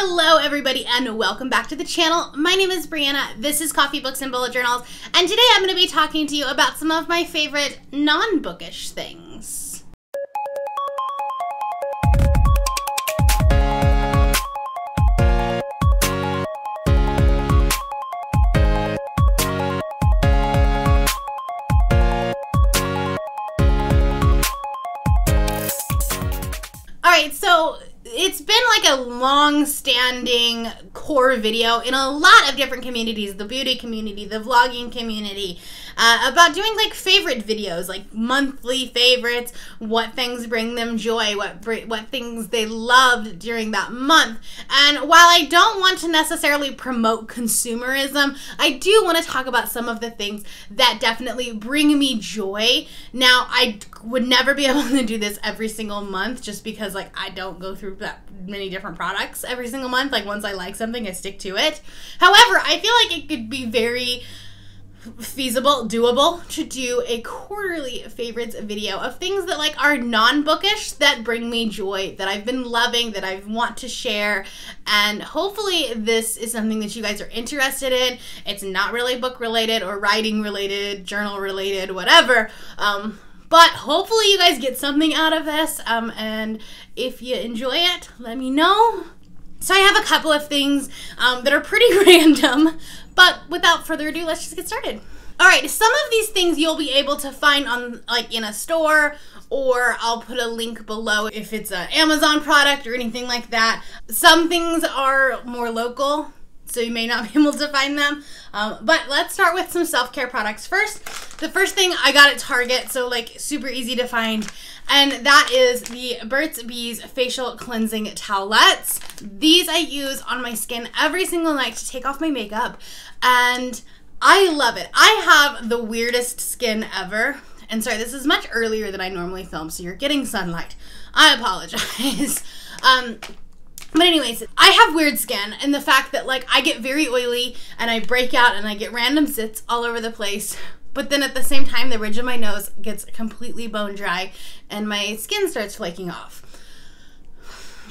Hello everybody and welcome back to the channel. My name is Brianna, this is Coffee, Books, and Bullet Journals, and today I'm going to be talking to you about some of my favorite non-bookish things. Alright, so it's been like a long-standing core video in a lot of different communities, the beauty community, the vlogging community, about doing like favorite videos, like monthly favorites, what things bring them joy, what things they loved during that month. And while I don't want to necessarily promote consumerism, I do want to talk about some of the things that definitely bring me joy. Now, I would never be able to do this every single month just because like I don't go through that many different products every single month. Like once I like something, I stick to it. However, I feel like it could be very feasible, doable to do a quarterly favorites video of things that like are non-bookish that bring me joy, that I've been loving, that I want to share, and hopefully this is something that you guys are interested in. It's not really book related or writing related, journal related, whatever, but hopefully you guys get something out of this, and if you enjoy it, let me know. So I have a couple of things that are pretty random, but without further ado, let's just get started. All right, some of these things you'll be able to find on like in a store, or I'll put a link below if it's an Amazon product or anything like that. Some things are more local, so you may not be able to find them. But let's start with some self-care products first. The first thing I got at Target, so like super easy to find, and that is the Burt's Bees Facial Cleansing Towelettes. These I use on my skin every single night to take off my makeup, and I love it. I have the weirdest skin ever. And sorry, this is much earlier than I normally film, so you're getting sunlight. I apologize. But anyways, I have weird skin, and the fact that like I get very oily and I break out and I get random zits all over the place, but then at the same time the ridge of my nose gets completely bone dry and my skin starts flaking off.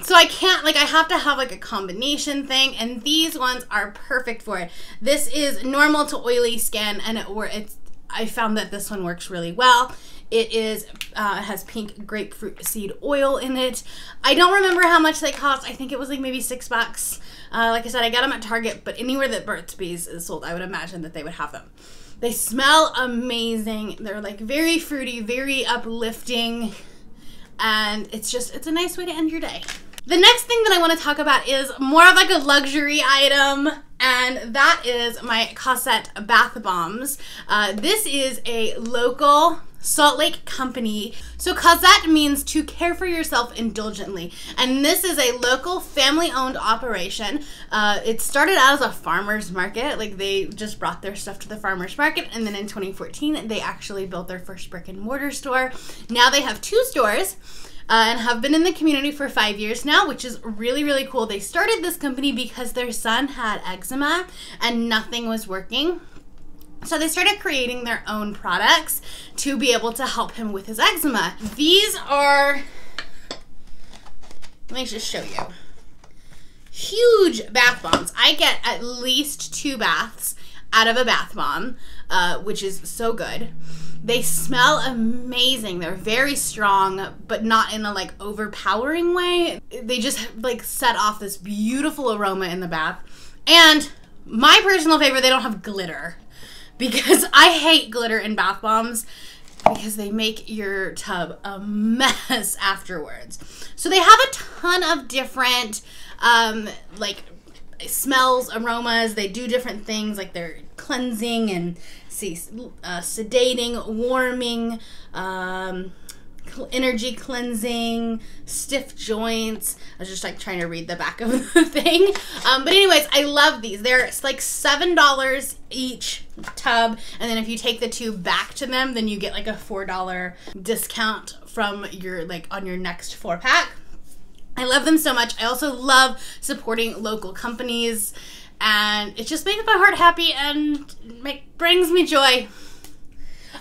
So I can't, like I have to have like a combination thing, and these ones are perfect for it. This is normal to oily skin, and I found that this one works really well. It is has pink grapefruit seed oil in it. I don't remember how much they cost. I think it was like maybe $6. Like I said, I got them at Target, but anywhere that Burt's Bees is sold, I would imagine that they would have them. They smell amazing. They're like very fruity, very uplifting, and it's a nice way to end your day. The next thing that I want to talk about is more of like a luxury item, and that is my Cosette bath bombs. This is a local Salt Lake company. So Cosette means to care for yourself indulgently, and this is a local family-owned operation. It started out as a farmer's market, like they just brought their stuff to the farmer's market, and then in 2014 they actually built their first brick and mortar store. Now they have 2 stores. And have been in the community for 5 years now, which is really, really cool. They started this company because their son had eczema and nothing was working. So they started creating their own products to be able to help him with his eczema. These are, let me just show you. Huge bath bombs. I get at least 2 baths out of a bath bomb, which is so good. They smell amazing. They're very strong, but not in a like overpowering way. They just like set off this beautiful aroma in the bath. And my personal favorite, they don't have glitter, because I hate glitter in bath bombs because they make your tub a mess afterwards. So they have a ton of different like smells, aromas. They do different things, like they're cleansing and sedating, warming, energy cleansing, stiff joints. I was just like trying to read the back of the thing. But anyways, I love these. They're like $7 each tub, and then if you take the 2 back to them, then you get like a $4 discount from your like on your next 4-pack. I love them so much. I also love supporting local companies, and it just makes my heart happy and brings me joy.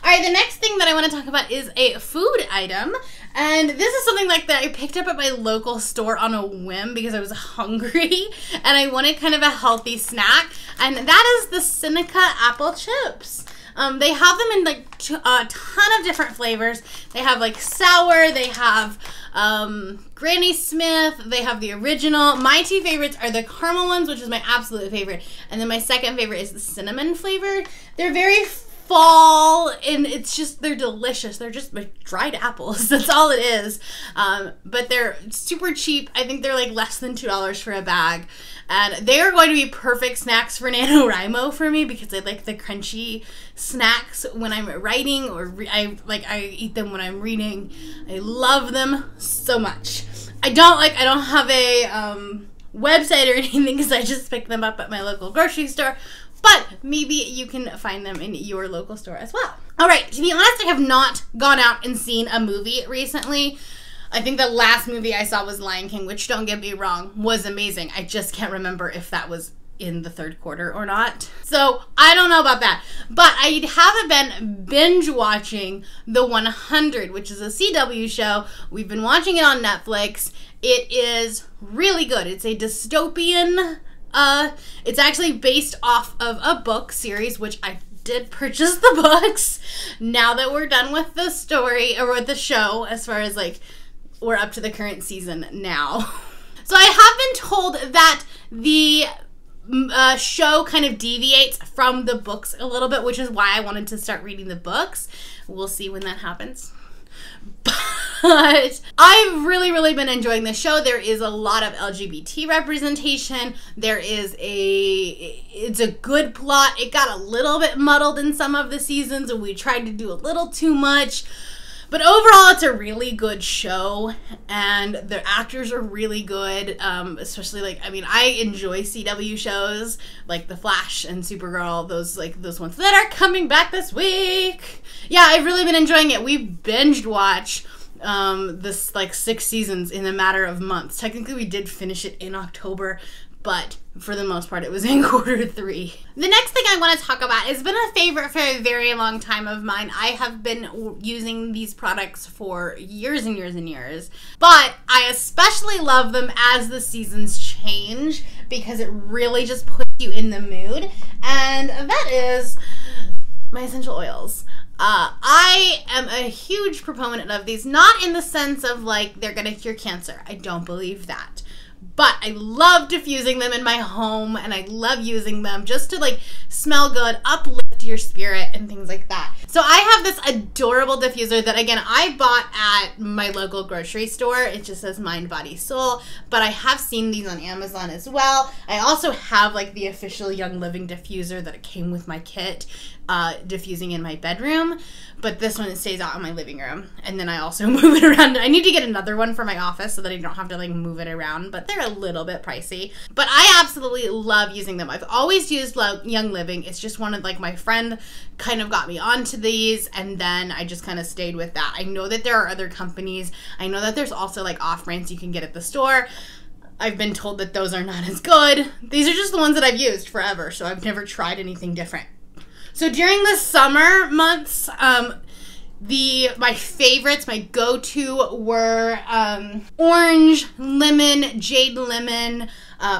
All right, the next thing that I want to talk about is a food item, And this is something like that I picked up at my local store on a whim because I was hungry and I wanted kind of a healthy snack. And that is the Seneca apple chips. They have them in like a ton of different flavors. They have like sour, they have Granny Smith, they have the original. My two favorites are the caramel ones, which is my absolute favorite. And then my second favorite is the cinnamon flavored. They're very fall, and it's just, they're delicious. They're just like dried apples. That's all it is. But they're super cheap. I think they're like less than $2 for a bag. And they are going to be perfect snacks for NaNoWriMo for me because I like the crunchy snacks when I'm writing, or I eat them when I'm reading. I love them so much. I don't have a website or anything because I just picked them up at my local grocery store. But maybe you can find them in your local store as well. All right, to be honest, I have not gone out and seen a movie recently. I think the last movie I saw was Lion King, which, don't get me wrong, was amazing. I just can't remember if that was in the third quarter or not. So I don't know about that. But I haven't been binge watching The 100, which is a CW show. We've been watching it on Netflix. It is really good. It's a dystopian. It's actually based off of a book series, which I did purchase the books. Now that we're done with the story, or with the show, as far as like we're up to the current season now. So I have been told that the show kind of deviates from the books a little bit, which is why I wanted to start reading the books. We'll see when that happens. But I've really been enjoying the show. There is a lot of LGBT representation. It's a good plot. It got a little bit muddled in some of the seasons, and we tried to do a little too much. But overall, it's a really good show, and the actors are really good, especially, I enjoy CW shows, like The Flash and Supergirl, those ones that are coming back this week. Yeah, I've really been enjoying it. We binged watch this, 6 seasons in a matter of months. Technically, we did finish it in October, but for the most part, it was in quarter 3. The next thing I want to talk about has been a favorite for a very long time of mine. I have been using these products for years and years and years, but I especially love them as the seasons change because it really just puts you in the mood, and that is my essential oils. I am a huge proponent of these, not in the sense of they're gonna cure cancer. I don't believe that. But I love diffusing them in my home, and I love using them just to smell good, uplift your spirit, and things like that. So I have this adorable diffuser that, again, I bought at my local grocery store. It just says Mind, Body, Soul, but I have seen these on Amazon as well. I also have the official Young Living diffuser that it came with my kit, diffusing in my bedroom. But this one, it stays out in my living room. And then I also move it around. I need to get another one for my office so that I don't have to move it around. But they're a little bit pricey. But I absolutely love using them. I've always used Young Living. It's just one of my friend kind of got me onto these. And then I just kind of stayed with that. I know that there are other companies. I know that there's also off-brands you can get at the store. I've been told that those are not as good. These are just the ones that I've used forever. So I've never tried anything different. So during the summer months, my favorites, my go-to were orange, lemon, jade lemon,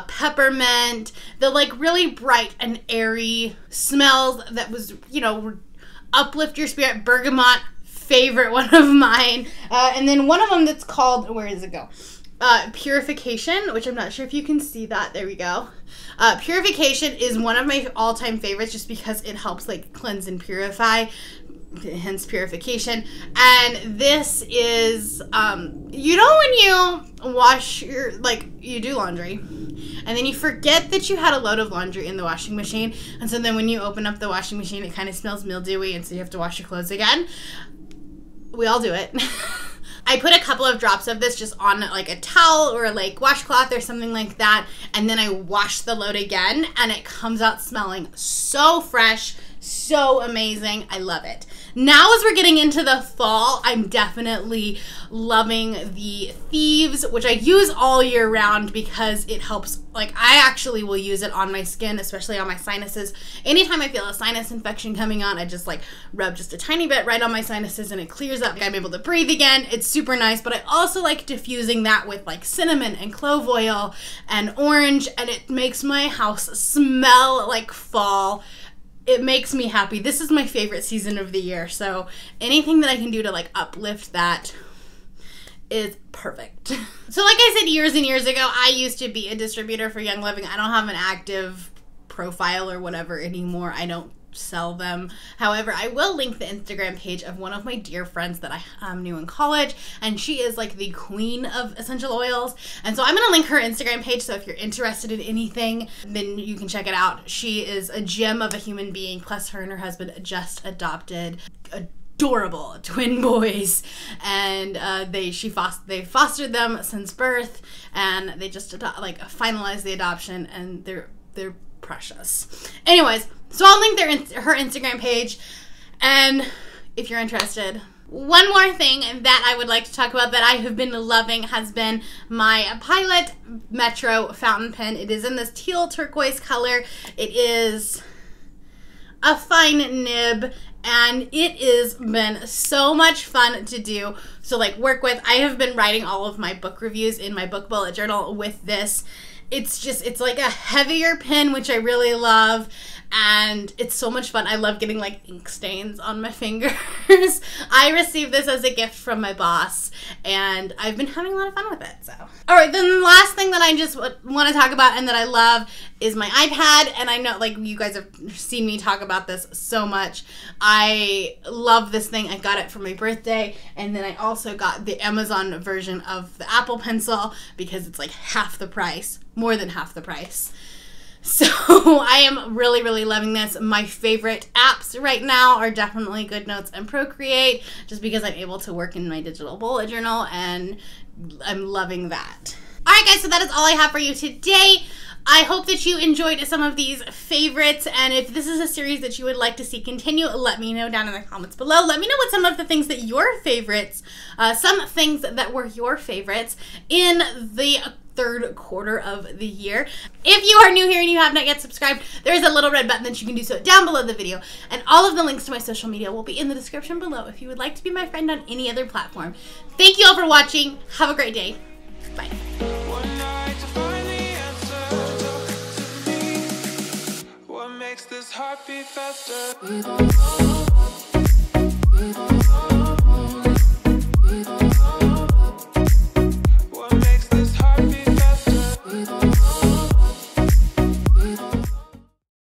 peppermint, the really bright and airy smells that was, uplift your spirit. Bergamot, favorite one of mine. And then one of them that's called, where does it go? Purification, which I'm not sure if you can see that. There we go. Purification is one of my all-time favorites just because it helps cleanse and purify, hence purification. And this is, when you wash your, you do laundry, and then you forget that you had a load of laundry in the washing machine, and so then when you open up the washing machine, it kind of smells mildewy, and so you have to wash your clothes again. We all do it. I put a couple of drops of this just on a towel or washcloth or something like that, and then I wash the load again, and it comes out smelling so fresh, so amazing. I love it. Now as we're getting into the fall, I'm definitely loving the Thieves, which I use all year round because it helps. Like, I actually will use it on my skin, especially on my sinuses. Anytime I feel a sinus infection coming on, I just like rub just a tiny bit right on my sinuses and it clears up. I'm able to breathe again. It's super nice, but I also like diffusing that with like cinnamon and clove oil and orange, and it makes my house smell like fall. It makes me happy. This is my favorite season of the year, so anything that I can do to like uplift that is perfect. So like I said years and years ago, I used to be a distributor for Young Living. I don't have an active profile or whatever anymore. I don't sell them. However, I will link the Instagram page of one of my dear friends that I knew in college, and she is like the queen of essential oils. And so I'm going to link her Instagram page, so if you're interested in anything, then you can check it out. She is a gem of a human being, plus her and her husband just adopted adorable twin boys, and they fostered them since birth, and they just finalized the adoption, and they're precious. Anyways, so I'll link her Instagram page, and if you're interested. One more thing that I would like to talk about that I have been loving has been my Pilot Metro fountain pen. It is in this teal turquoise color. It is a fine nib, and it has been so much fun to do, so like work with. I have been writing all of my book reviews in my book bullet journal with this. It's like a heavier pen, which I really love, and it's so much fun. I love getting like ink stains on my fingers. I received this as a gift from my boss, and I've been having a lot of fun with it. So, all right, then the last thing that I just want to talk about and that I love is my iPad. And I know like you guys have seen me talk about this so much. I love this thing. I got it for my birthday, and then I also got the Amazon version of the Apple Pencil because it's like half the price, more than half the price. So I am really, really loving this. My favorite apps right now are definitely GoodNotes and Procreate, just because I'm able to work in my digital bullet journal, and I'm loving that. All right, guys, so that is all I have for you today. I hope that you enjoyed some of these favorites, and if this is a series that you would like to see continue, let me know down in the comments below. Let me know what some of the things that your favorites, some things that were your favorites in the third quarter of the year. If you are new here and you have not yet subscribed, there is a little red button that you can do so down below the video, and all of the links to my social media will be in the description below if you would like to be my friend on any other platform. Thank you all for watching. Have a great day. Bye. Makes this heart beat faster.